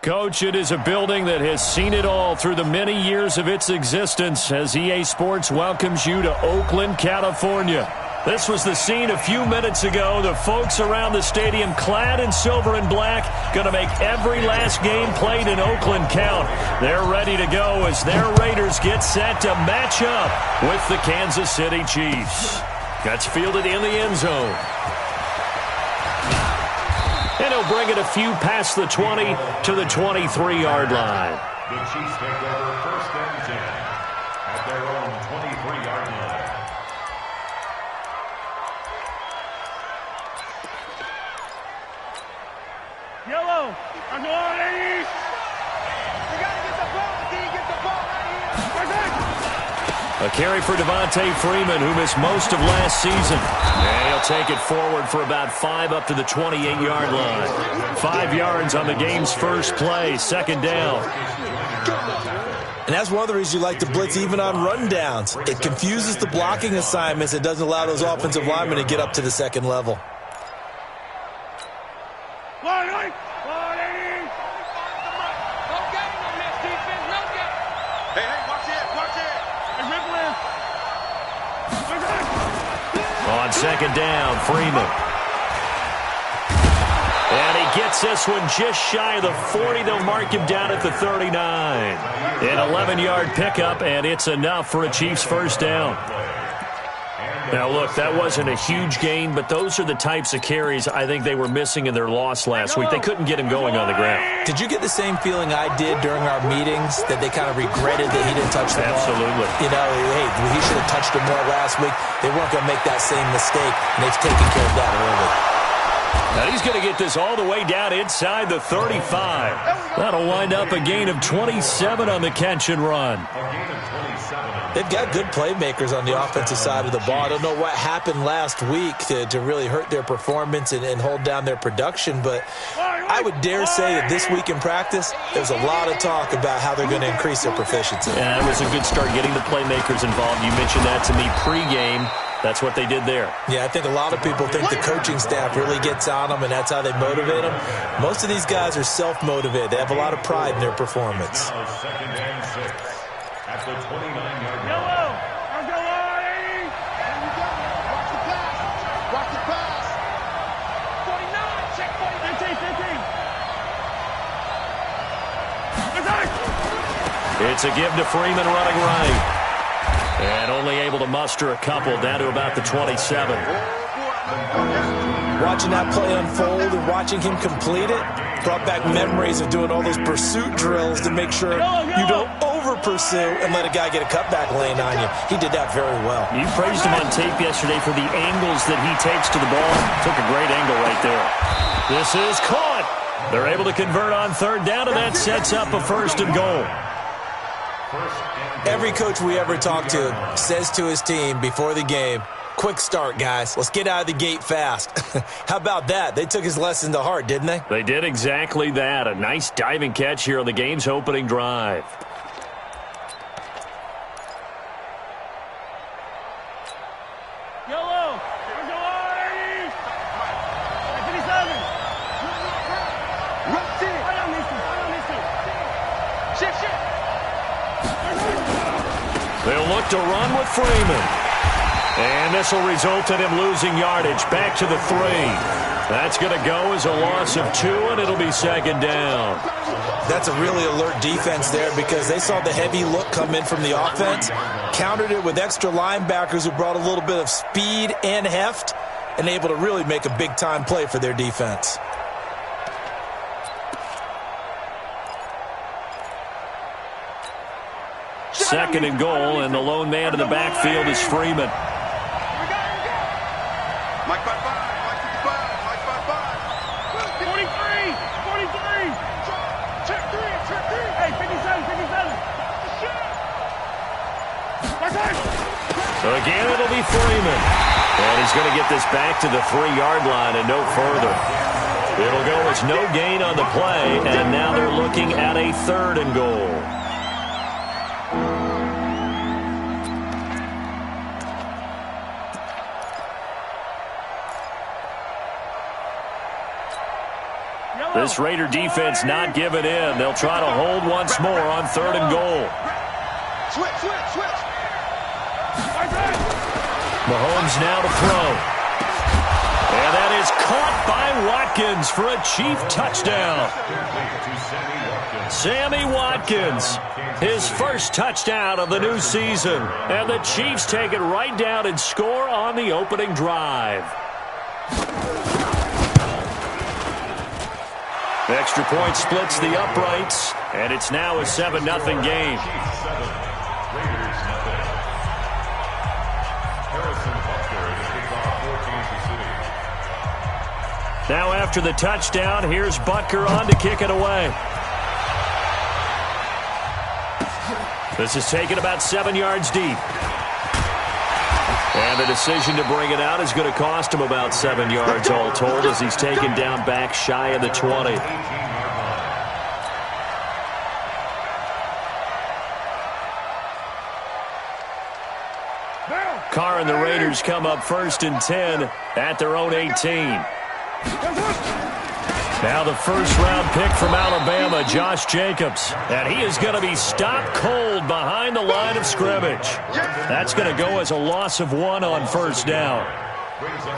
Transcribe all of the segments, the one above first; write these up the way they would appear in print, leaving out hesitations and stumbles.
Coach, it is a building that has seen it all through the many years of its existence as EA Sports welcomes you to Oakland, California. This was the scene a few minutes ago. The folks around the stadium clad in silver and black going to make every last game played in Oakland count. They're ready to go as their Raiders get set to match up with the Kansas City Chiefs. That's fielded in the end zone. And he'll bring it a few past the 20 to the 23-yard line. The Chiefs take over first and 10 at their own 23-yard line. Yellow, I'm going, ladies. You got to get the ball. Can you get the ball right here? A carry for Devontae Freeman, who missed most of last season. And he'll take it forward for about 5 up to the 28-yard line. 5 yards on the game's first play, second down. And that's one of the reasons you like to blitz even on rundowns. It confuses the blocking assignments. It doesn't allow those offensive linemen to get up to the second level. On second down, Freeman. And he gets this one just shy of the 40. They'll mark him down at the 39. An 11-yard pickup, and it's enough for a Chiefs first down. Now, look, that wasn't a huge gain, but those are the types of carries I think they were missing in their loss last week. They couldn't get him going on the ground. Did you get the same feeling I did during our meetings, that they kind of regretted that he didn't touch the ball? Absolutely. You know, hey, he should have touched it more last week. They weren't going to make that same mistake, and they've taken care of that early. Now he's going to get this all the way down inside the 35. That'll wind up a gain of 27 on the catch and run. They've got good playmakers on the offensive side of the ball. I don't know what happened last week to really hurt their performance and hold down their production, but I would dare say that this week in practice, there's a lot of talk about how they're going to increase their proficiency. Yeah, it was a good start getting the playmakers involved. You mentioned that to me pregame. That's what they did there. Yeah, I think a lot of people think the coaching staff really gets on them, and that's how they motivate them. Most of these guys are self-motivated. They have a lot of pride in their performance. Second and 6 at the 29-yard line. Yellow, I'm going. Watch the pass. Watch the pass. 49, check 40. 15. It's a give to Freeman running right. And only able to muster a couple down to about the 27. Watching that play unfold and watching him complete it brought back memories of doing all those pursuit drills to make sure you don't over-pursue and let a guy get a cutback lane on you. He did that very well. You praised him on tape yesterday for the angles that he takes to the ball. Took a great angle right there. This is caught. They're able to convert on third down, and that sets up a first and goal. Every coach we ever talk to says to his team before the game, quick start, guys. Let's get out of the gate fast. How about that? They took his lesson to heart, didn't they? They did exactly that. A nice diving catch here on the game's opening drive. Yellow, I'm going. 57. Right there. I don't miss it. Shift. They'll look to run with Freeman. And this will result in him losing yardage back to the 3. That's going to go as a loss of 2, and it'll be second down. That's a really alert defense there because they saw the heavy look come in from the offense, countered it with extra linebackers who brought a little bit of speed and heft, and able to really make a big-time play for their defense. Second and goal, and the lone man in the backfield is Freeman. Mike 5-5. Mike 55. Mike 43. Check 3. Hey, 57. So again, it'll be Freeman. And he's going to get this back to the 3-yard line and no further. It'll go as no gain on the play, and now they're looking at a third and goal. This Raider defense not giving in. They'll try to hold once more on 3rd and goal. Switch. Mahomes now to throw. And that is caught by Watkins for a Chief touchdown. Sammy Watkins, his first touchdown of the new season. And the Chiefs take it right down and score on the opening drive. Extra point splits the uprights, and it's now a 7-0 game. Now after the touchdown, here's Butker on to kick it away. This is taken about 7 yards deep. And the decision to bring it out is going to cost him about 7 yards all told as he's taken down back shy of the 20. Carr and the Raiders come up 1st and 10 at their own 18. Now the first-round pick from Alabama, Josh Jacobs. And he is going to be stopped cold behind the line of scrimmage. That's going to go as a loss of 1 on 1st down.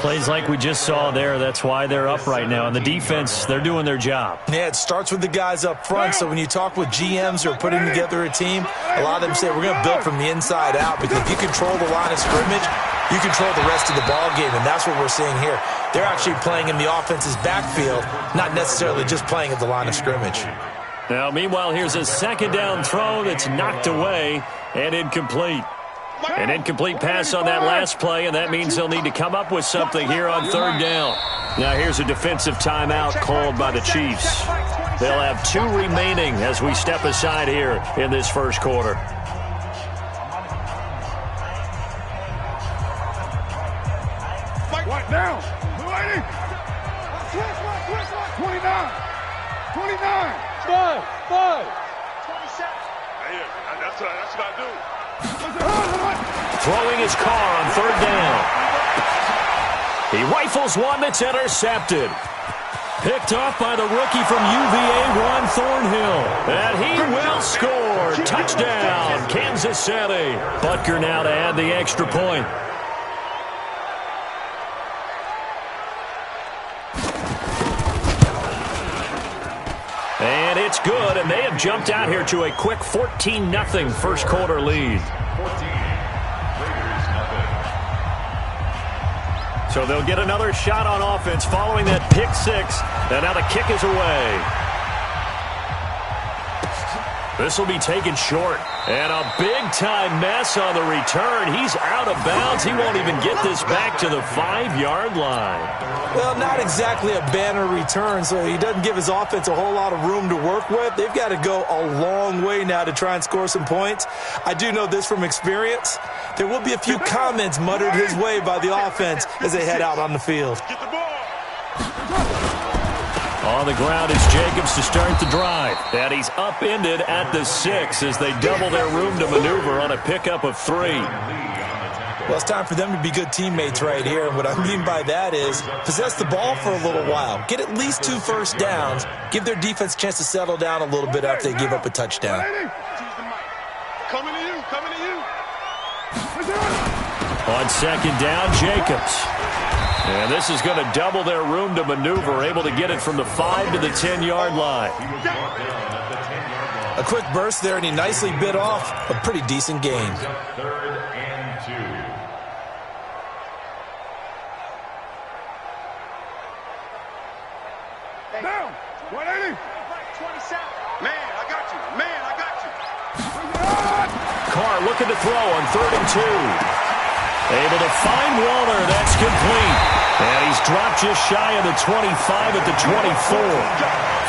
Plays like we just saw there. That's why they're up right now. And the defense, they're doing their job. Yeah, it starts with the guys up front. So when you talk with GMs who are putting together a team, a lot of them say we're going to build from the inside out, because if you control the line of scrimmage, you control the rest of the ball game, and that's what we're seeing here. They're actually playing in the offense's backfield, not necessarily just playing at the line of scrimmage. Now, meanwhile, here's a 2nd down throw that's knocked away and incomplete. An incomplete pass on that last play, and that means they'll need to come up with something here on 3rd down. Now, here's a defensive timeout called by the Chiefs. They'll have 2 remaining as we step aside here in this first quarter. Down. 29. 29. 5. 27. That's what I do. Throwing his Carr on 3rd down. He rifles one that's intercepted. Picked off by the rookie from UVA, Ron Thornhill. And he will score. Touchdown, Kansas City. Butker now to add the extra point. And it's good, and they have jumped out here to a quick 14-0 first quarter lead. So they'll get another shot on offense following that pick 6, and now the kick is away. This will be taken short. And a big-time mess on the return. He's out of bounds. He won't even get this back to the 5-yard line. Well, not exactly a banner return, so he doesn't give his offense a whole lot of room to work with. They've got to go a long way now to try and score some points. I do know this from experience. There will be a few comments muttered his way by the offense as they head out on the field. On the ground is Jacobs to start the drive. And he's upended at the 6 as they double their room to maneuver on a pickup of 3. Well, it's time for them to be good teammates right here. And what I mean by that is possess the ball for a little while. Get at least 2 first downs. Give their defense a chance to settle down a little bit after they give up a touchdown. Coming to you. On 2nd down, Jacobs. And this is going to double their room to maneuver, able to get it from the 5 to the 10-yard line. A quick burst there, and he nicely bit off a pretty decent gain. 3rd and 2. Down. 180. 27. Man, I got you. Carr looking to throw on 3rd and 2. Able to find Walter. That's complete. And he's dropped just shy of the 25 at the 24.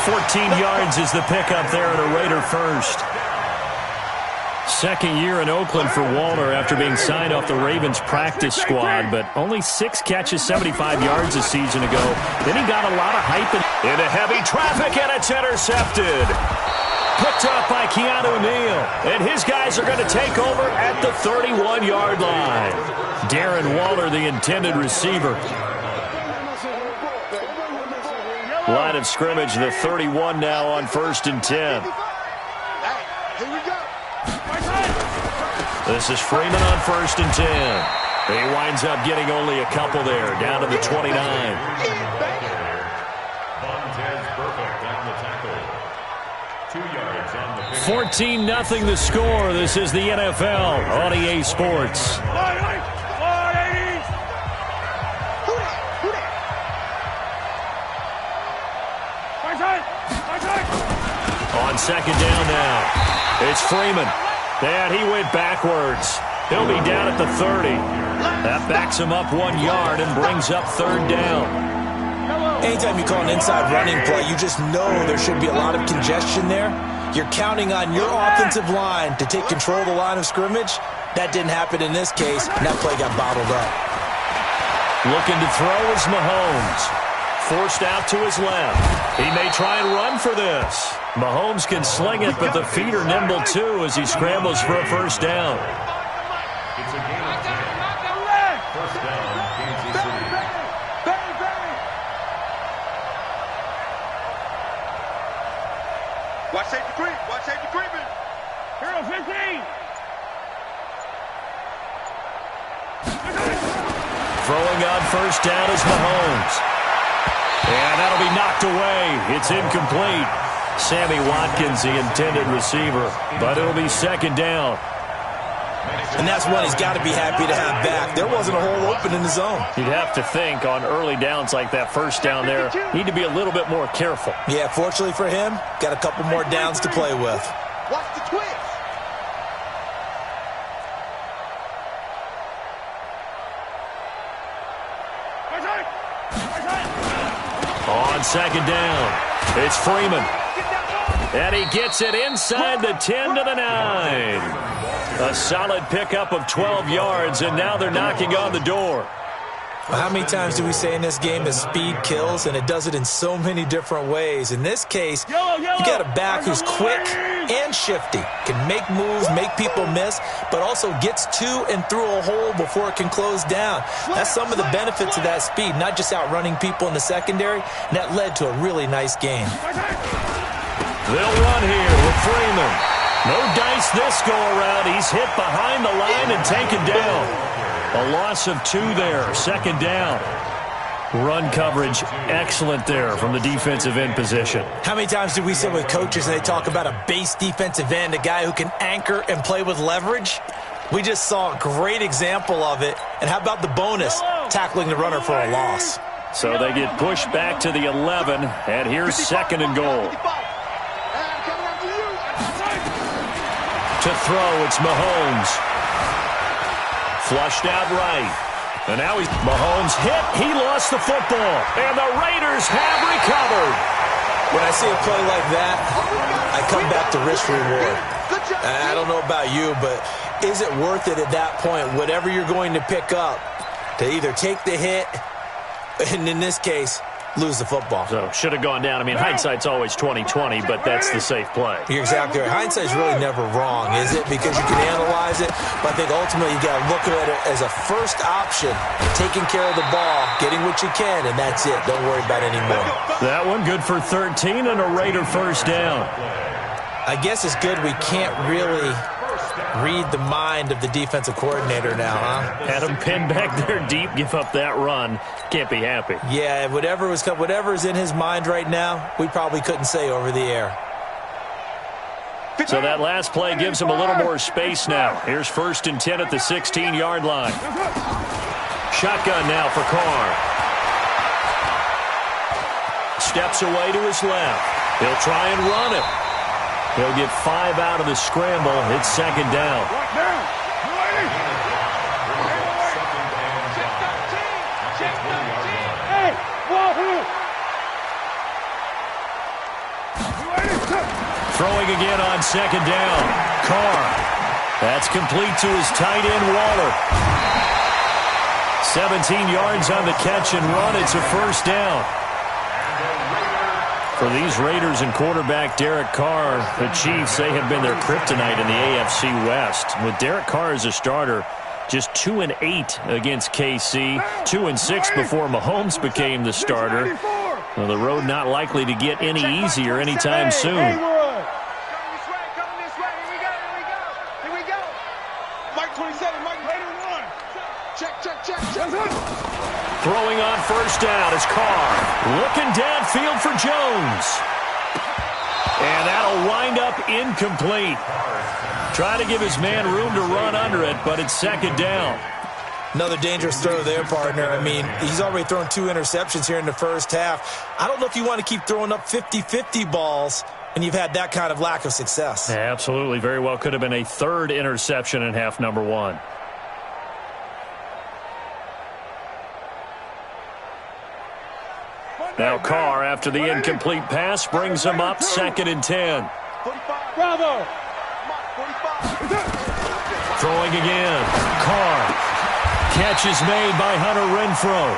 14 yards is the pickup there at a Raider first. Second year in Oakland for Walter after being signed off the Ravens practice squad, but only 6 catches, 75 yards a season ago. Then he got a lot of hype into heavy traffic, and it's intercepted. Picked up by Keanu Neal. And his guys are going to take over at the 31-yard line. Darren Waller, the intended receiver. Line of scrimmage, the 31 now on 1st and 10. Here we go. This is Freeman on 1st and 10. He winds up getting only a couple there, down to the 29. 14-0 the score. This is the NFL on EA Sports. On 2nd down now, it's Freeman. And he went backwards. He'll be down at the 30. That backs him up 1 yard and brings up 3rd down. Anytime you call an inside running play, you just know there should be a lot of congestion there. You're counting on your offensive line to take control of the line of scrimmage. That didn't happen in this case, and that play got bottled up. Looking to throw is Mahomes. Forced out to his left. He may try and run for this. Mahomes can sling it, but the feet are nimble too as he scrambles for a 1st down. It's a game of 10. 1st down, Kansas City. Watch safety creep. Watch safety creeping. Hero 15. Throwing on 1st down is Mahomes. And that'll be knocked away. It's incomplete. Sammy Watkins, the intended receiver, but it'll be 2nd down. And that's one he's got to be happy to have back. There wasn't a hole open in the zone. You'd have to think on early downs like that 1st down there, need to be a little bit more careful. Yeah, fortunately for him, got a couple more downs to play with. Watch the twist. On 2nd down, it's Freeman. And he gets it inside the 10 to the 9. A solid pickup of 12 yards, and now they're knocking on the door. How many times do we say in this game that speed kills, and it does it in so many different ways? In this case, you got a back who's quick and shifty, can make moves, make people miss, but also gets to and through a hole before it can close down. That's some of the benefits of that speed, not just outrunning people in the secondary, and that led to a really nice game. They'll run here with Freeman. No dice this go-around. He's hit behind the line and taken down. A loss of 2 there, 2nd down. Run coverage, excellent there from the defensive end position. How many times do we sit with coaches and they talk about a base defensive end, a guy who can anchor and play with leverage? We just saw a great example of it. And how about the bonus, tackling the runner for a loss? So they get pushed back to the 11, and here's 2nd and goal. To throw, it's Mahomes. Flushed out right. And now Mahomes hit. He lost the football. And the Raiders have recovered. When I see a play like that, I come back to risk reward. I don't know about you, but is it worth it at that point, whatever you're going to pick up, to either take the hit, and in this case, lose the football? So should have gone down. I mean, hindsight's always 20/20, but that's the safe play. You're exactly right. Hindsight's really never wrong, is it? Because you can analyze it, but I think ultimately you got to look at it as a first option, taking care of the ball, getting what you can, and that's it. Don't worry about any more. That one good for 13 and a Raider 1st down. I guess it's good we can't really read the mind of the defensive coordinator now, huh? Had him pinned back there deep, give up that run. Can't be happy. Yeah, whatever's in his mind right now, we probably couldn't say over the air. So that last play gives him a little more space now. Here's 1st and 10 at the 16-yard line. Shotgun now for Carr. Steps away to his left. He'll try and run it. He'll get 5 out of the scramble. It's 2nd down. Throwing again on 2nd down. Carr. That's complete to his tight end, Waller. 17 yards on the catch and run. It's a 1st down. For these Raiders and quarterback Derek Carr, the Chiefs, they have been their kryptonite in the AFC West. With Derek Carr as a starter, just 2-8 against KC, 2-6 before Mahomes became the starter. Well, the road not likely to get any easier anytime soon. Coming this way. Here we go. Mike 27, Mike later one. Check. Throwing on first down is Carr. Looking downfield for Jones. And that'll wind up incomplete. Try to give his man room to run under it, but it's second down. Another dangerous throw there, partner. I mean, he's already thrown 2 interceptions here in the first half. I don't know if you want to keep throwing up 50-50 balls when you've had that kind of lack of success. Yeah, absolutely. Very well could have been a 3rd interception in half number 1. Now Carr, after the incomplete pass, brings him up 2nd and 10. Bravo. Throwing again. Carr. Catch is made by Hunter Renfrow.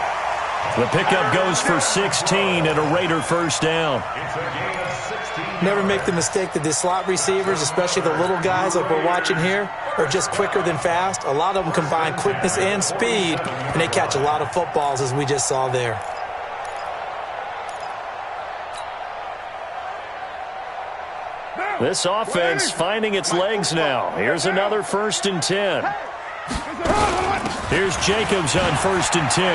The pickup goes for 16 and a Raider first down. Never make the mistake that the slot receivers, especially the little guys like we're watching here, are just quicker than fast. A lot of them combine quickness and speed, and they catch a lot of footballs, as we just saw there. This offense finding its legs now. Here's another 1st and 10. Here's Jacobs on 1st and 10.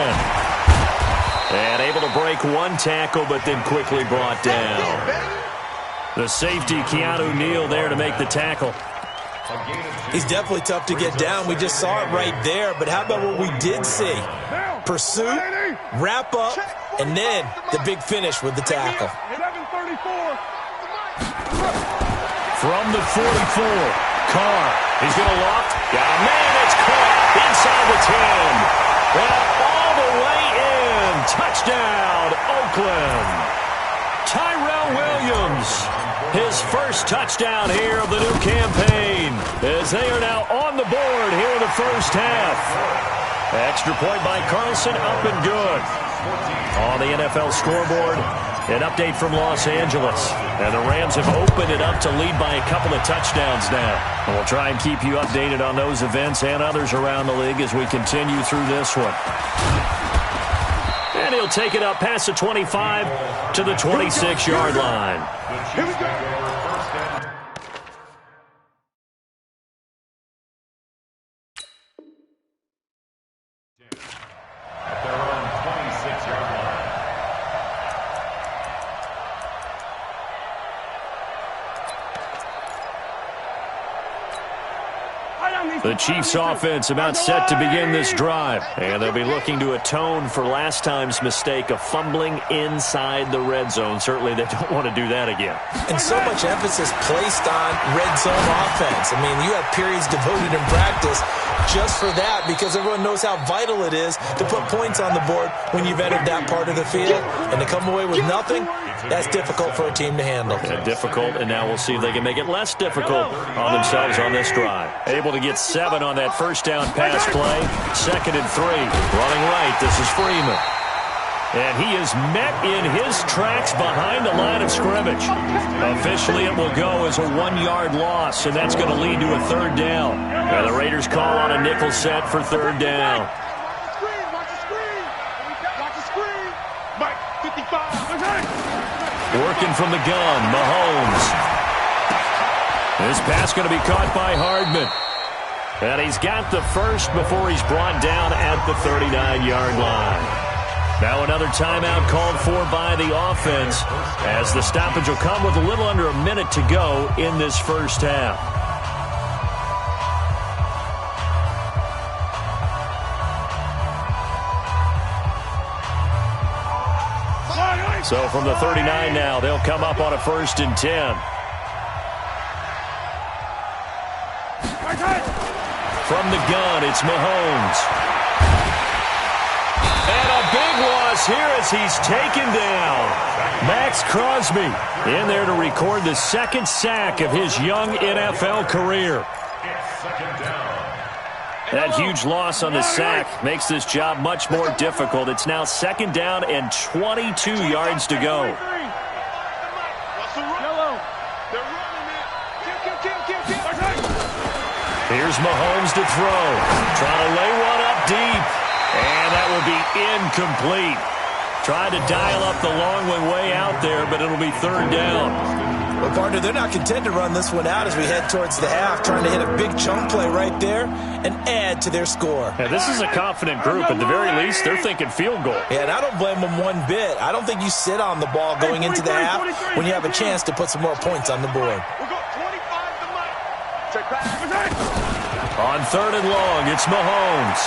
And able to break 1 tackle, but then quickly brought down. The safety, Keanu Neal, there to make the tackle. He's definitely tough to get down. We just saw it right there. But how about what we did see? Pursuit, wrap up, and then the big finish with the tackle. From the 44, Carr. He's going to loft. Got a man. It's caught inside the 10. And all the way in. Touchdown, Oakland. Tyrell Williams. His first touchdown here of the new campaign, as they are now on the board here in the first half. Extra point by Carlson, up and good. On the NFL scoreboard, an update from Los Angeles. And the Rams have opened it up to lead by a couple of touchdowns now. And we'll try and keep you updated on those events and others around the league as we continue through this one. And he'll take it up past the 25 to the 26-yard line. Here we go. At their own 26-yard line. The Chiefs offense about set to begin this drive. And they'll be looking to atone for last time's mistake of fumbling inside the red zone. Certainly they don't want to do that again. And so much emphasis placed on red zone offense. I mean, you have periods devoted in practice just for that, because everyone knows how vital it is to put points on the board when you've entered that part of the field. And to come away with nothing, that's difficult for a team to handle. Yeah, difficult, and now we'll see if they can make it less difficult on themselves on this drive. Able to get 7 on that first down pass play. 2nd and 3. Running right, this is Freeman. And he is met in his tracks behind the line of scrimmage. Officially, it will go as a 1-yard loss, and that's going to lead to a 3rd down. And the Raiders call on a nickel set for 3rd down. Watch the screen. Watch the screen. Mike, 55. Working from the gun, Mahomes. This pass going to be caught by Hardman. And he's got the first before he's brought down at the 39-yard line. Now another timeout called for by the offense, as the stoppage will come with a little under a minute to go in this first half. So from the 39 now, they'll come up on a 1st and 10. From the gun, it's Mahomes. And a big loss here as he's taken down. Max Crosby in there to record the 2nd sack of his young NFL career. That huge loss on the sack makes this job much more difficult. It's now 2nd down and 22 yards to go. Here's Mahomes to throw. Trying to lay one up deep. And that will be incomplete. Tried to dial up the long one way out there, but it'll be third down. Well, partner, they're not content to run this one out as we head towards the half, trying to hit a big chunk play right there and add to their score. Yeah, this is a confident group. At the very least, they're thinking field goal. Yeah, and I don't blame them one bit. I don't think you sit on the ball going into the half when you have a chance to put some more points on the board. On third and long, it's Mahomes.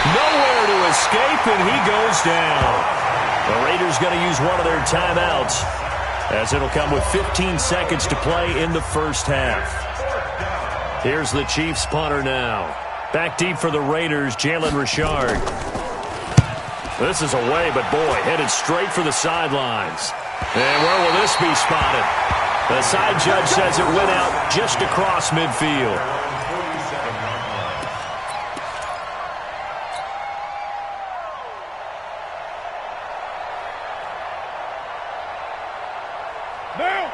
Nowhere to escape, and he goes down. The Raiders going to use one of their timeouts, as it'll come with 15 seconds to play in the first half. Here's the Chiefs punter now. Back deep for the Raiders, Jalen Richard. This is away, but boy, headed straight for the sidelines. And where will this be spotted? The side judge says it went out just across midfield.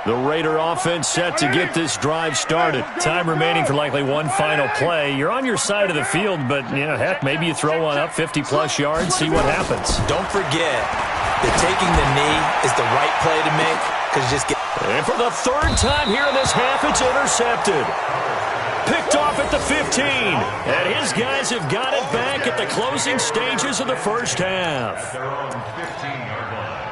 The Raider offense set to get this drive started. Time remaining for likely one final play. You're on your side of the field, but, you know, heck, maybe you throw one up 50-plus yards, see what happens. Don't forget that taking the knee is the right play to make, because you just get... And for the third time here in this half, it's intercepted. Picked off at the 15. And his guys have got it back at the closing stages of the first half. Their own 15-yard line.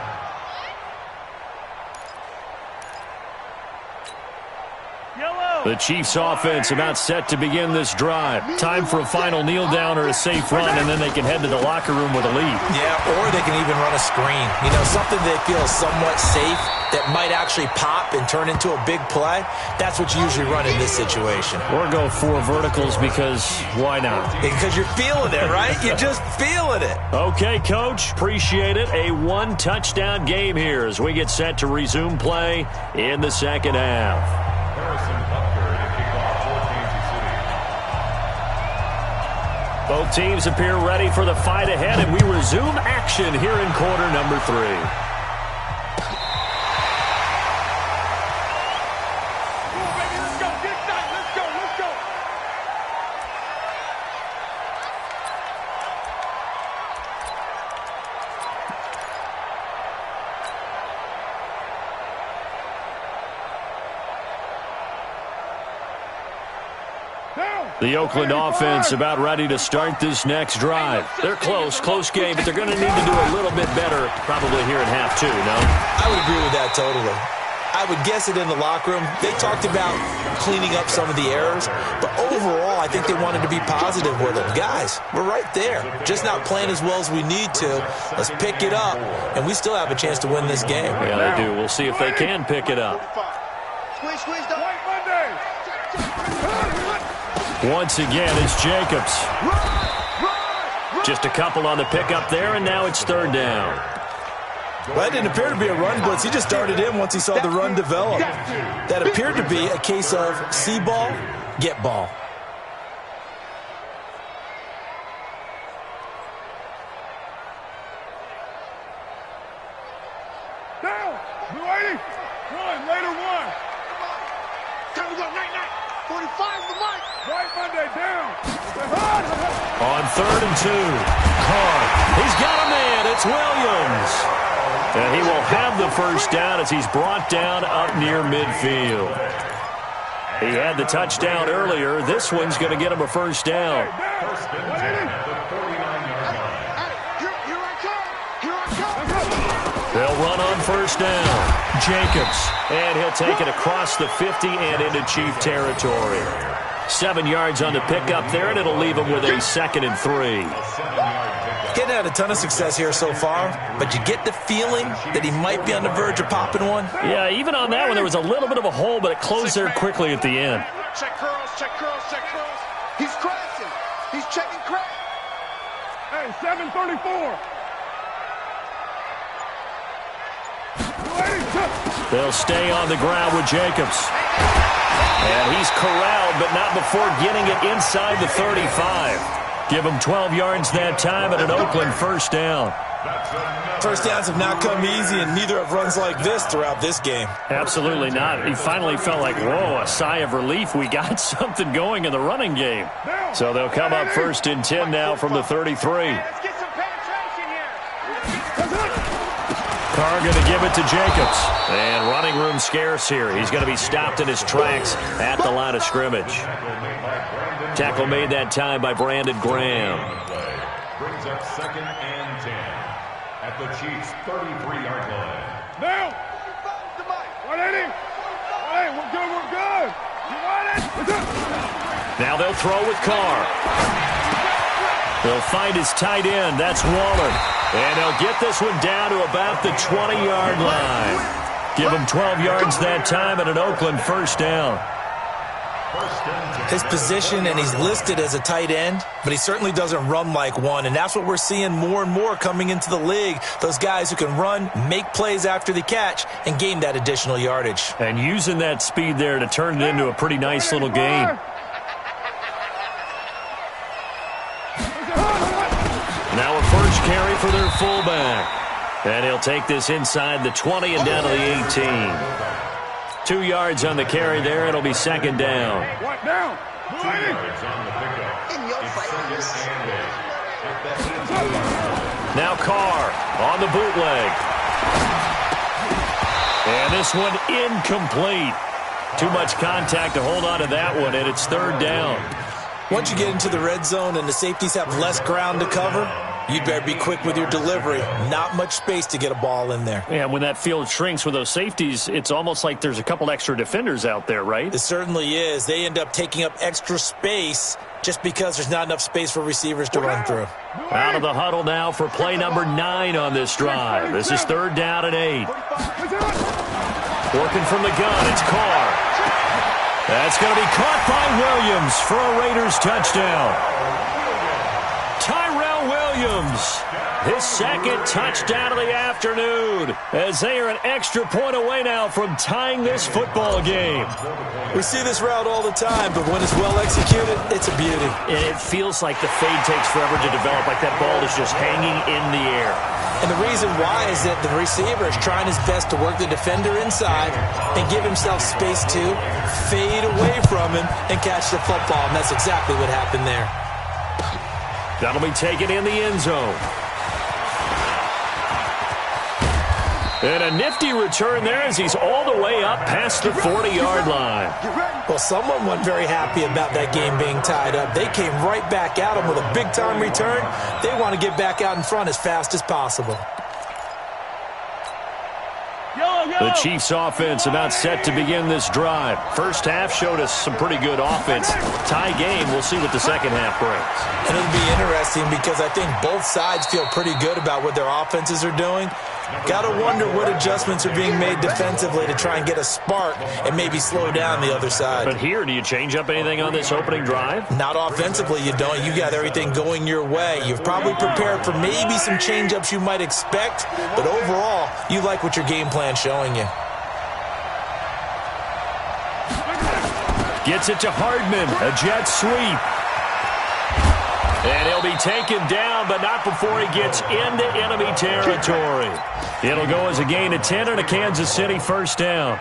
The Chiefs offense about set to begin this drive. Time for a final kneel down or a safe run, and then they can head to the locker room with a lead. Yeah, or they can even run a screen. You know, something they feel is somewhat safe that might actually pop and turn into a big play. That's what you usually run in this situation. Or go four verticals, because why not? Because you're feeling it, right? You're just feeling it. Okay, Coach. Appreciate it. A one-touchdown game here as we get set to resume play in the second half. Both teams appear ready for the fight ahead, and we resume action here in quarter number 3. The Oakland offense about ready to start this next drive. They're close game, but they're going to need to do a little bit better probably here in half 2, no? I would agree with that totally. I would guess it in the locker room. They talked about cleaning up some of the errors, but overall, I think they wanted to be positive with them. Guys, we're right there. Just not playing as well as we need to. Let's pick it up, and we still have a chance to win this game. Yeah, they do. We'll see if they can pick it up. Once again, it's Jacobs. Just a couple on the pickup there, and now it's third down. Well, that didn't appear to be a run blitz. He just started in once he saw the run develop. That appeared to be a case of see ball, get ball. Down. 45 the mic. Right Monday down. On third and 2. Carr. He's got a man. It's Williams. And he will have the first down as he's brought down up near midfield. He had the touchdown earlier. This one's going to get him a first down. First and 10 at the 49-yard line. Here I come. They'll run on first down. Jacobs. And he'll take it across the 50 and into Chief territory. 7 yards on the pickup there, and it'll leave him with a 2nd and 3. Getting had a ton of success here so far, but you get the feeling that he might be on the verge of popping one. Yeah, even on that one, there was a little bit of a hole, but it closed there quickly at the end. Check curls, check curls, check curls. He's crashing. He's checking crash. Hey, 734. They'll stay on the ground with Jacobs. And he's corralled, but not before getting it inside the 35. Give him 12 yards that time and an Oakland first down. First downs have not come easy, and neither have runs like this throughout this game. Absolutely not. He finally felt like, whoa, a sigh of relief. We got something going in the running game. So they'll come up first and 10 now from the 33. Let's get some penetration here. Carr going to give it to Jacobs. And running room scarce here. He's going to be stopped in his tracks at the line of scrimmage. Tackle made that time by Brandon Graham. Brings up 2nd and 10 at the Chiefs' 33-yard line. Now! 180! Hey, we're good, we're good! You want it? What's up? Now they'll throw with Carr. They'll find his tight end. That's Waller. And they'll get this one down to about the 20-yard line. Give him 12 yards that time and an Oakland first down. His position, and he's listed as a tight end, but he certainly doesn't run like one, and that's what we're seeing more and more coming into the league. Those guys who can run, make plays after the catch, and gain that additional yardage. And using that speed there to turn it into a pretty nice little gain. Now a first carry for their fullback. And he'll take this inside the 20 and down to the 18. 2 yards on the carry there. It'll be second down. What now? 2 yards on the pickup. In your face. Now Carr on the bootleg. And this one incomplete. Too much contact to hold on to that one, and it's third down. Once you get into the red zone and the safeties have less ground to cover, you better be quick with your delivery. Not much space to get a ball in there. Yeah, when that field shrinks with those safeties, it's almost like there's a couple extra defenders out there, right? It certainly is. They end up taking up extra space just because there's not enough space for receivers to run through. Out of the huddle now for play number 9 on this drive. This is third down and 8. Working from the gun, it's Carr. That's going to be caught by Williams for a Raiders touchdown. Tyrell Williams, his second touchdown of the afternoon, as they are an extra point away now from tying this football game. We see this route all the time, but when it's well executed, it's a beauty. And it feels like the fade takes forever to develop, like that ball is just hanging in the air. And the reason why is that the receiver is trying his best to work the defender inside and give himself space to fade away from him and catch the football, and that's exactly what happened there. That'll be taken in the end zone. And a nifty return there as he's all the way up past the 40-yard line. Well, someone wasn't very happy about that game being tied up. They came right back at him with a big-time return. They want to get back out in front as fast as possible. The Chiefs offense about set to begin this drive. First half showed us some pretty good offense. Tie game, we'll see what the second half brings. And it'll be interesting because I think both sides feel pretty good about what their offenses are doing. Got to wonder what adjustments are being made defensively to try and get a spark and maybe slow down the other side. But here, do you change up anything on this opening drive? Not offensively, you don't. You got everything going your way. You've probably prepared for maybe some change-ups you might expect, but overall, you like what your game plan's showing you. Gets it to Hardman, a jet sweep. And he'll be taken down, but not before he gets into enemy territory. It'll go as a gain of 10 and a Kansas City first down.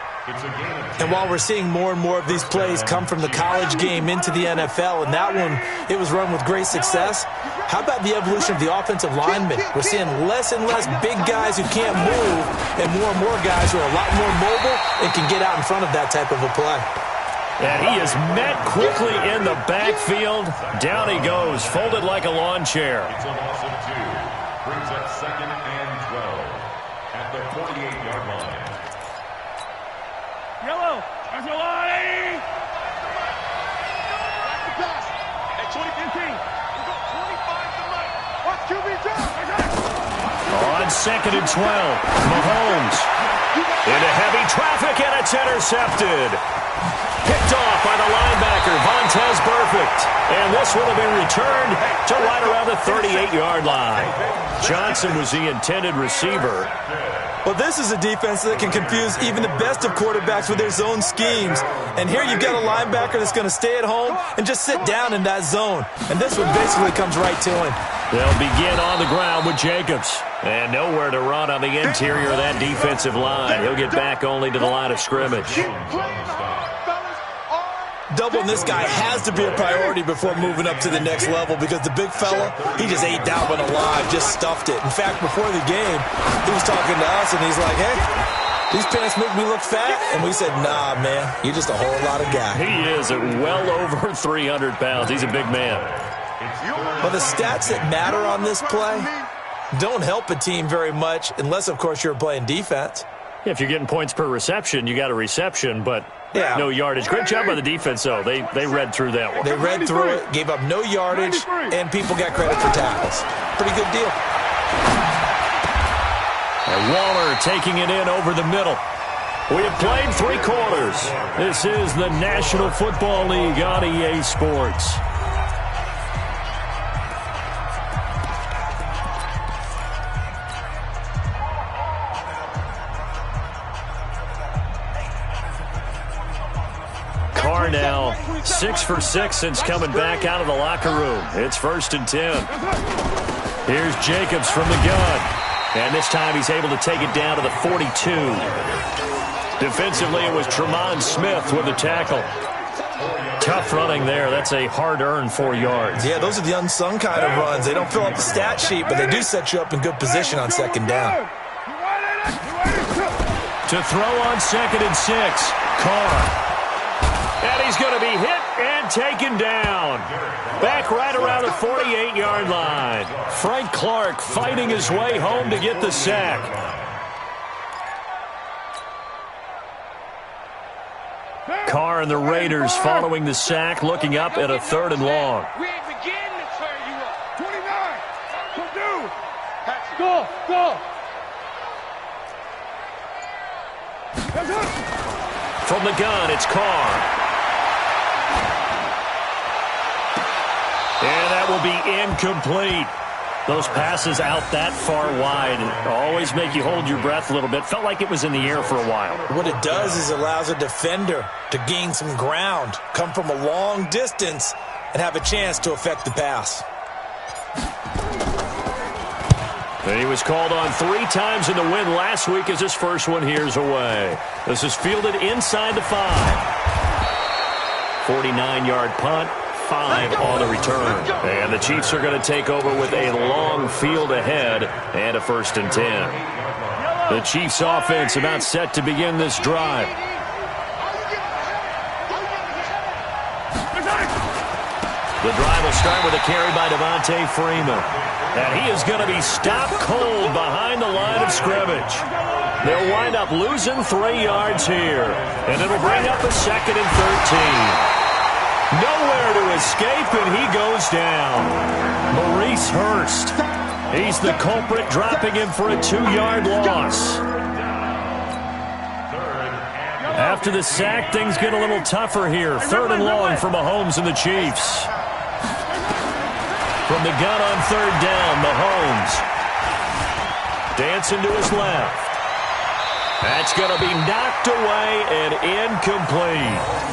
And while we're seeing more and more of these plays come from the college game into the NFL, and that one, it was run with great success, how about the evolution of the offensive linemen? We're seeing less and less big guys who can't move and more guys who are a lot more mobile and can get out in front of that type of a play. And he is met quickly in the backfield. Down he goes, folded like a lawn chair. It's a loss of 2. Brings up 2nd and 12 at the 48-yard line. Yellow, there's a line! Back to pass. At 20-15. We go 25 to Mike. Watch QB drop. On 2nd and 12, Mahomes into heavy traffic, and it's intercepted. Picked off by the linebacker, Vontaze Burfict. And this will have been returned to right around the 38-yard line. Johnson was the intended receiver. Well, this is a defense that can confuse even the best of quarterbacks with their zone schemes. And here you've got a linebacker that's going to stay at home and just sit down in that zone. And this one basically comes right to him. They'll begin on the ground with Jacobs. And nowhere to run on the interior of that defensive line. He'll get back only to the line of scrimmage. Doubling this guy has to be a priority before moving up to the next level because the big fella, he just ate that one alive, just stuffed it. In fact, before the game, he was talking to us, and he's like, hey, these pants make me look fat? And we said, nah, man, you're just a whole lot of guy. He is at well over 300 pounds. He's a big man. But the stats that matter on this play don't help a team very much unless, of course, you're playing defense. Yeah, if you're getting points per reception, you got a reception, but no yardage. Great job by the defense, though. They read through that one. They read through it, gave up no yardage, and people got credit for tackles. Pretty good deal. And Waller taking it in over the middle. We have played 3 quarters. This is the National Football League on EA Sports. Carr now 6 for 6 since coming back out of the locker room. It's 1st and 10. Here's Jacobs from the gun. And this time he's able to take it down to the 42. Defensively, it was Tremont Smith with the tackle. Tough running there. That's a hard-earned 4 yards. Yeah, those are the unsung kind of runs. They don't fill up the stat sheet, but they do set you up in good position on 2nd down. To throw on 2nd and 6, Carr. And he's going to be hit and taken down. Back right around the 48-yard line. Frank Clark fighting his way home to get the sack. Carr and the Raiders following the sack, looking up at a 3rd and long. We ain't beginning to turn you up. 29. Purdue. Go. From the gun, it's Carr. And that will be incomplete. Those passes out that far wide always make you hold your breath a little bit. Felt like it was in the air for a while. What it does is it allows a defender to gain some ground, come from a long distance, and have a chance to affect the pass. And he was called on 3 times in the win last week as his first one here's away. This is fielded inside the 5. 49-yard punt. 5 on the return. And the Chiefs are going to take over with a long field ahead and a 1st and 10. The Chiefs offense about set to begin this drive. The drive will start with a carry by Devontae Freeman. And he is going to be stopped cold behind the line of scrimmage. They'll wind up losing 3 yards here. And it'll bring up a 2nd and 13. Nowhere to escape, and he goes down. Maurice Hurst. He's the culprit, dropping him for a 2-yard loss. After the sack, things get a little tougher here. 3rd and long for Mahomes and the Chiefs. From the gun on 3rd down, Mahomes. Dancing to his left. That's going to be knocked away and incomplete.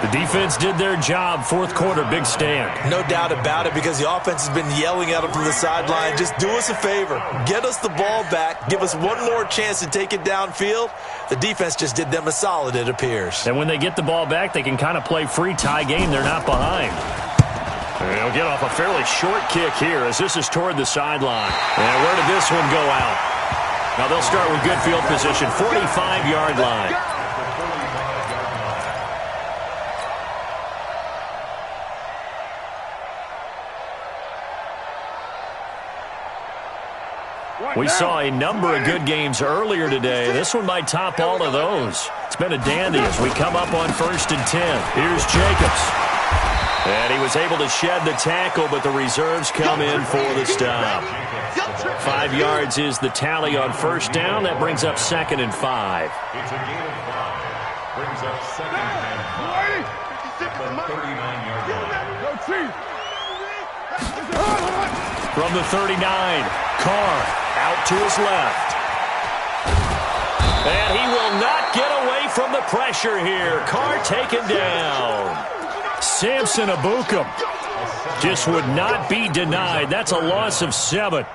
The defense did their job. 4th quarter, big stand. No doubt about it, because the offense has been yelling at them from the sideline. Just do us a favor. Get us the ball back. Give us one more chance to take it downfield. The defense just did them a solid, it appears. And when they get the ball back, they can kind of play free tie game. They're not behind. And they'll get off a fairly short kick here as this is toward the sideline. And where did this one go out? Now they'll start with good field position, 45-yard line. We saw a number of good games earlier today. This one might top all of those. It's been a dandy as we come up on 1st and 10. Here's Jacobs. And he was able to shed the tackle, but the reserves come in for the stop. 5 yards is the tally on 1st down. That brings up 2nd and 5. It's a gain of 5. Brings up 2nd and 5. From the 39-yard line. From the 39, Carr out to his left. And he will not get away from the pressure here. Carr taken down. Samson Abukum just would not be denied. That's a loss of 7.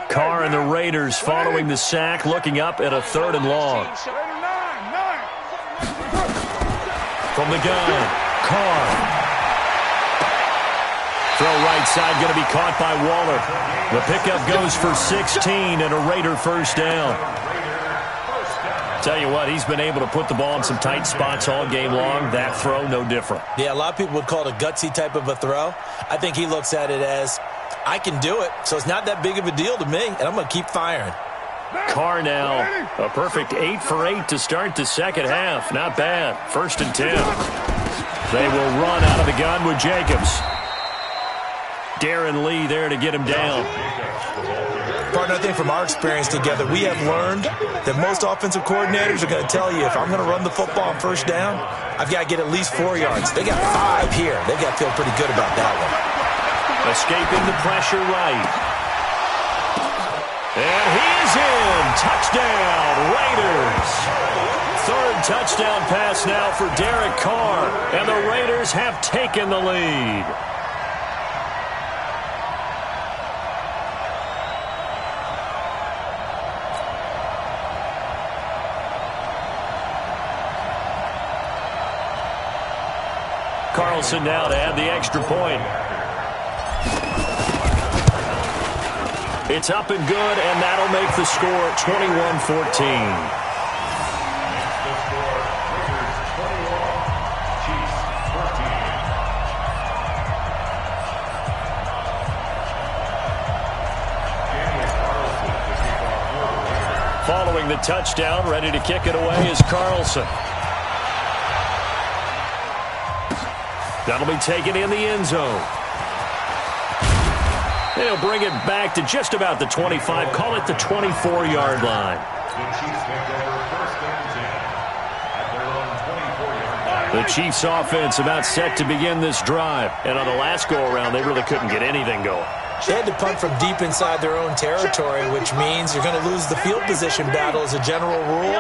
Carr and the Raiders Raiders following the sack, looking up at a 3rd and long. From the gun, Carr. Throw right side, going to be caught by Waller. The pickup goes for 16 and a Raider first down. Tell you what, he's been able to put the ball in some tight spots all game long. That throw, no different. Yeah, a lot of people would call it a gutsy type of a throw. I think he looks at it as, I can do it, so it's not that big of a deal to me, and I'm going to keep firing. Carr now, a perfect 8 for 8 to start the second half. Not bad. 1st and 10. They will run out of the gun with Jacobs. Darren Lee there to get him down. Partner, I think from our experience together, we have learned that most offensive coordinators are going to tell you, if I'm going to run the football on 1st down, I've got to get at least 4 yards. They got 5 here. They've got to feel pretty good about that one. Escaping the pressure right. And he is in. Touchdown, Raiders. 3rd touchdown pass now for Derek Carr. And the Raiders have taken the lead. Carlson now to add the extra point. It's up and good, and that'll make the score 21-14. Following the touchdown, ready to kick it away is Carlson. That'll be taken in the end zone. They'll bring it back to just about the 25. Call it the 24-yard line. The Chiefs offense about set to begin this drive. And on the last go-around, they really couldn't get anything going. They had to punt from deep inside their own territory, which means you're going to lose the field position battle as a general rule.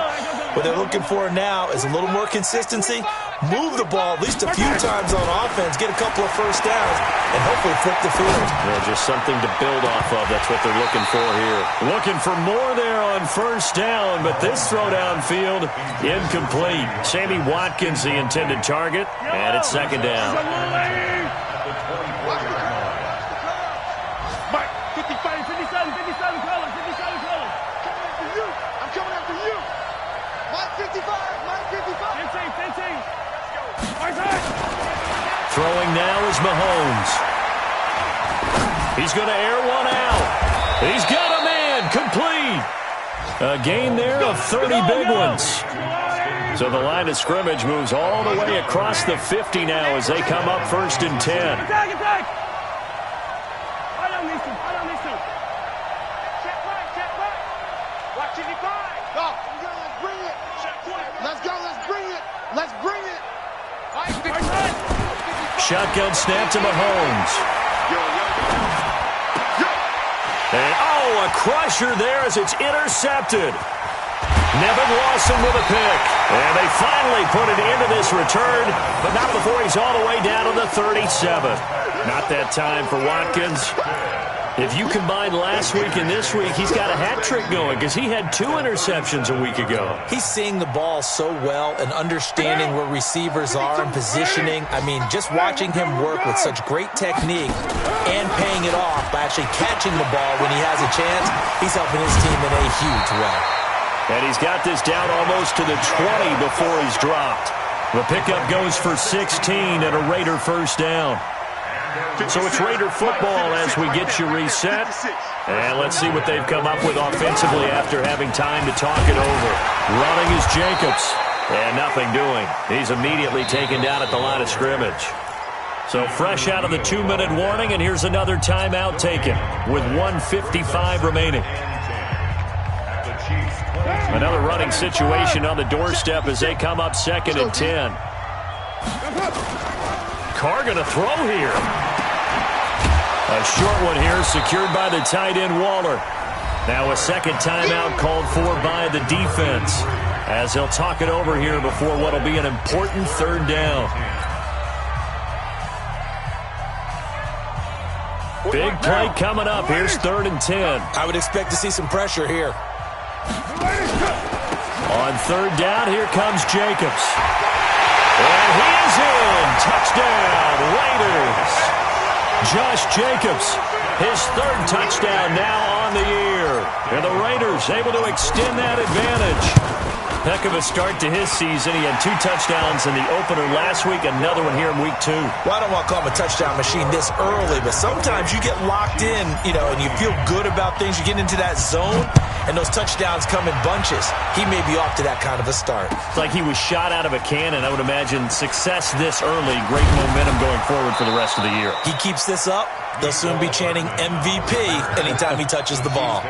What they're looking for now is a little more consistency, move the ball at least a few times on offense, get a couple of first downs, and hopefully flip the field. Yeah, just something to build off of. That's what they're looking for here. Looking for more there on 1st down, but this throw downfield incomplete. Sammy Watkins, the intended target, and it's 2nd down. Throwing now is Mahomes. He's going to air one out. He's got a man complete. A gain there of 30 big ones. So the line of scrimmage moves all the way across the 50 now as they come up 1st and 10. Shotgun snap to Mahomes. And, a crusher there as it's intercepted. Nevin Lawson with a pick. And they finally put it into this return, but not before he's all the way down to the 37. Not that time for Watkins. If you combine last week and this week, he's got a hat trick going because he had 2 interceptions a week ago. He's seeing the ball so well and understanding where receivers are and positioning. I mean, just watching him work with such great technique and paying it off by actually catching the ball when he has a chance, he's helping his team in a huge way. And he's got this down almost to the 20 before he's dropped. The pickup goes for 16 and a Raider first down. So it's Raider football as we get you reset. And let's see what they've come up with offensively after having time to talk it over. Running is Jacobs. And nothing doing. He's immediately taken down at the line of scrimmage. So fresh out of the 2-minute warning, and here's another timeout taken with 1:55 remaining. Another running situation on the doorstep as they come up 2nd and 10. Carr going to throw here. A short one here secured by the tight end Waller. Now a second timeout called for by the defense as they'll talk it over here before what will be an important 3rd down. Big play coming up. Here's 3rd and 10. I would expect to see some pressure here. On 3rd down, here comes Jacobs. And he is in. Touchdown, Raiders. Josh Jacobs, his 3rd touchdown now on the year. And the Raiders able to extend that advantage. Heck of a start to his season. He had 2 touchdowns in the opener last week, another one here in week 2. Well, I don't want to call him a touchdown machine this early, but sometimes you get locked in, and you feel good about things. You get into that zone, and those touchdowns come in bunches. He may be off to that kind of a start. It's like he was shot out of a cannon. I would imagine success this early, great momentum going forward for the rest of the year. He keeps this up, they'll soon be chanting MVP anytime he touches the ball.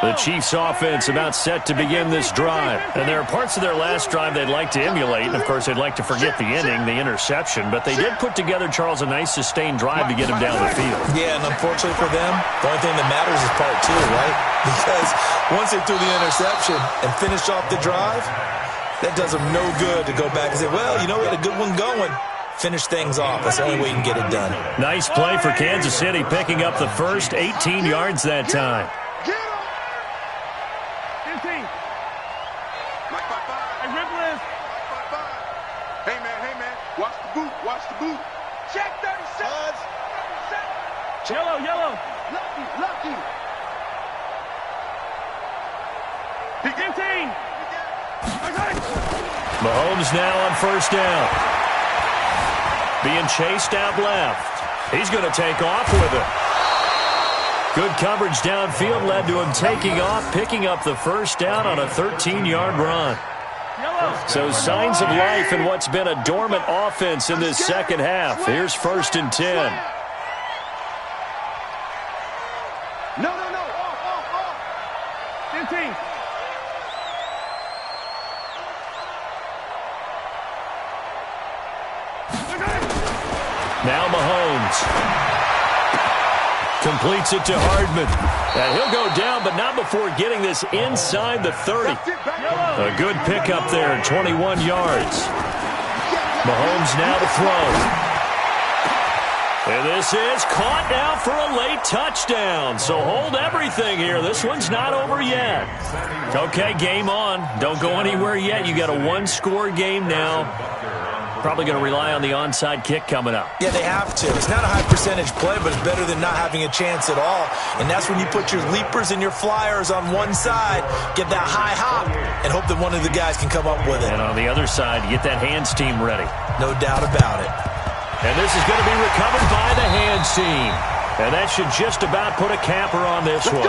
The Chiefs offense about set to begin this drive. And there are parts of their last drive they'd like to emulate. And, of course, they'd like to forget the inning, the interception. But they did put together, Charles, a nice sustained drive to get him down the field. Yeah, and unfortunately for them, the only thing that matters is part 2, right? Because once they threw the interception and finished off the drive, that does them no good to go back and say, well, we had a good one going. Finish things off. That's the only way you can get it done. Nice play for Kansas City, picking up the first 18 yards that time. Watch the boot. Check 37. Yellow. Lucky. 15. Mahomes now on 1st down. Being chased out left. He's going to take off with it. Good coverage downfield led to him taking off, picking up the 1st down on a 13-yard run. So signs of life in what's been a dormant offense in this second half. Here's 1st and 10. No. Off. 15. Now Mahomes. Completes it to Hardman. And he'll go down, but not before getting this inside the 30. A good pickup there, 21 yards. Mahomes now to throw. And this is caught now for a late touchdown. So hold everything here. This one's not over yet. Okay, game on. Don't go anywhere yet. You got a 1-score game now. Probably going to rely on the onside kick coming up. Yeah, they have to. It's not a high percentage play, but it's better than not having a chance at all. And that's when you put your leapers and your flyers on one side, get that high hop, and hope that one of the guys can come up with it. And on the other side, get that hands team ready. No doubt about it. And this is going to be recovered by the hands team. And that should just about put a capper on this one.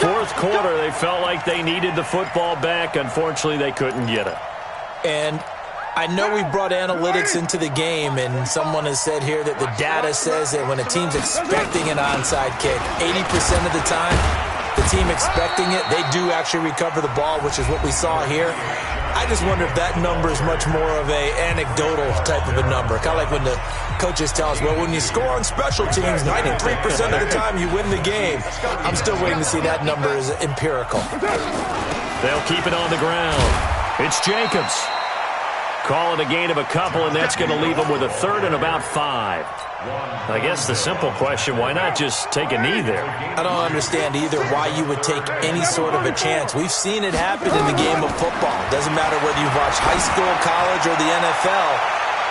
4th quarter, they felt like they needed the football back. Unfortunately, they couldn't get it. And I know we brought analytics into the game, and someone has said here that the data says that when a team's expecting an onside kick, 80% of the time, the team expecting it, they do actually recover the ball, which is what we saw here. I just wonder if that number is much more of a anecdotal type of a number. Kind of like when the coaches tell us, well, when you score on special teams, 93% of the time you win the game. I'm still waiting to see that number is empirical. They'll keep it on the ground. It's Jacobs. Call it a gain of a couple, and that's going to leave them with a 3rd and about 5. I guess the simple question, why not just take a knee there? I don't understand either why you would take any sort of a chance. We've seen it happen in the game of football. Doesn't matter whether you've watched high school, college, or the NFL.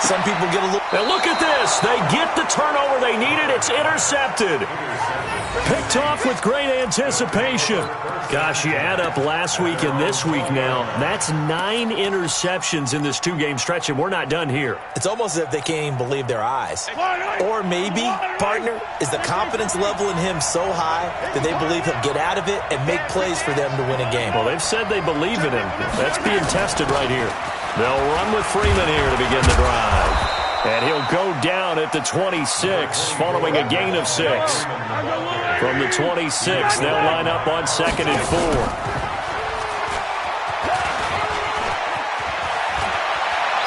Some people get a little... And look at this. They get the turnover they needed. It's intercepted. Picked off with great anticipation. Gosh, you add up last week and this week now. That's 9 interceptions in this 2-game stretch, and we're not done here. It's almost as if they can't even believe their eyes. Or maybe, partner, is the confidence level in him so high that they believe he'll get out of it and make plays for them to win a game. Well, they've said they believe in him. That's being tested right here. They'll run with Freeman here to begin the drive. And he'll go down at the 26, following a gain of 6. From the 26, they'll line up on 2nd and 4.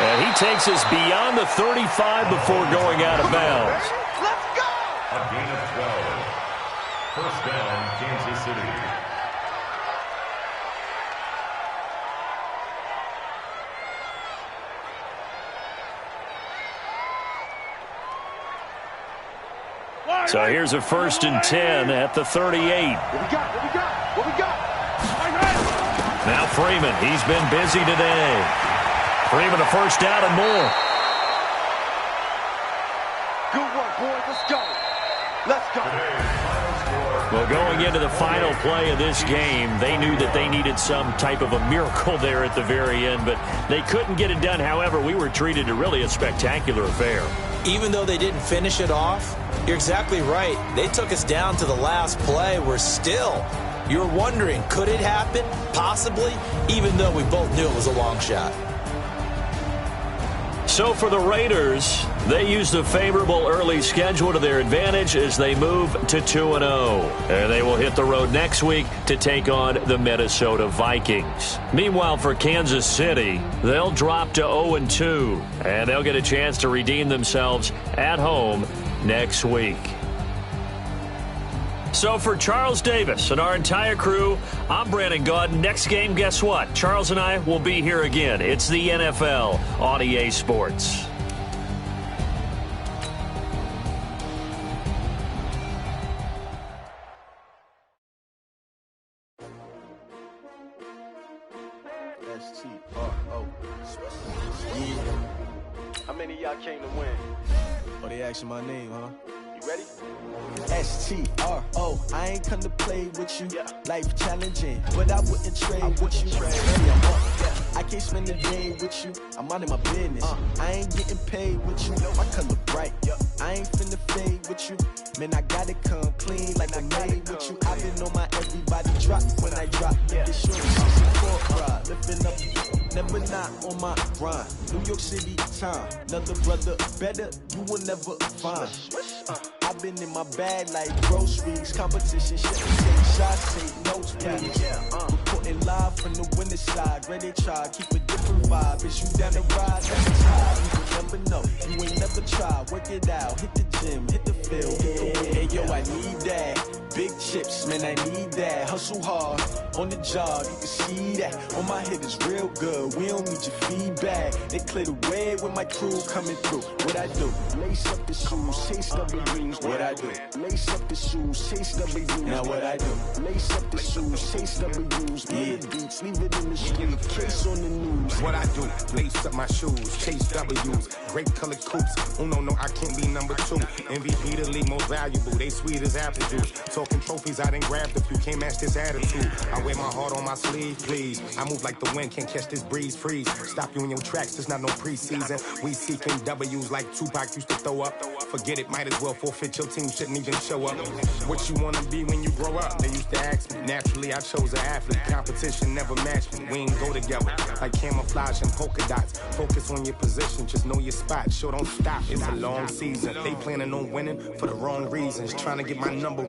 And he takes us beyond the 35 before going out of bounds. Let's go! A gain of 12. 1st down, Kansas City. So here's a 1st and 10 at the 38. What we got? What we got? What we got? Now Freeman, he's been busy today. Freeman a 1st down and more. Good work, boys. Let's go. Let's go. Well, going into the final play of this game, they knew that they needed some type of a miracle there at the very end, but they couldn't get it done. However, we were treated to really a spectacular affair. Even though they didn't finish it off, you're exactly right. They took us down to the last play. We're still, you're wondering, could it happen? Possibly, even though we both knew it was a long shot. So for the Raiders, they used a favorable early schedule to their advantage as they move to 2-0. And they will hit the road next week to take on the Minnesota Vikings. Meanwhile, for Kansas City, they'll drop to 0-2. And they'll get a chance to redeem themselves at home next week. So for Charles Davis and our entire crew, I'm Brandon Gaudin. Next game, guess what? Charles and I will be here again. It's the NFL on EA Sports. S-T-R-O. How many of y'all came to win? Oh, they asking my name, huh? You ready? S-T-R-O. I ain't come to play with you. Yeah. Life challenging, but I wouldn't trade with you. Baby, I'm up. Yeah. I can't spend the day with you. I'm out of my business. I ain't getting paid with you. My color bright. I ain't finna fade with you. Man, I gotta come clean like I made with you. I've been on my everybody drop when I drop. Yeah. It's short, she's a four ride. Lifting up, never not on my grind. New York City time. Another brother better, you will never find. I've been in my bag like groceries. Competition, shit, take shots, take notes, please. Reporting live from the winter side. Ready to try, keep a different vibe. Is you down the ride? That's high. You will never know. You ain't never tried. Work it out. Hit the gym, hit the field. Hey, yo, I need that. Big chips, man, I need that. Hustle hard on the job. You can see that. On my head is real good. We don't need your feedback. They clear the way with my crew coming through. What I do? Lace up the shoes, chase W's. What I do? Lace up the shoes, chase W's. Now what I do? Lace up the shoes, chase W's. Get the beats, leave it in the street. Case on the news. What I do? Lace up my shoes, chase W's. Grape colored coops. Uno, no, I can't be number 2. MVP the league most valuable. They sweet as apple juice. Talking trophies, I didn't grab the few. Can't match this attitude. I wear my heart on my sleeve, please. I move like the wind, can't catch this breeze, freeze. Stop you in your tracks, there's not no preseason. We seeking W's like Tupac used to throw up. Forget it, might as well forfeit. Your team shouldn't even show up. What you wanna be when you grow up? They used to ask me. Naturally, I chose an athlete. Competition never matched me. We ain't go together like camouflage and polka dots. Focus on your position, just know your spot. Sure, don't stop. It's a long season. They planning on winning for the wrong reasons. Trying to get my number.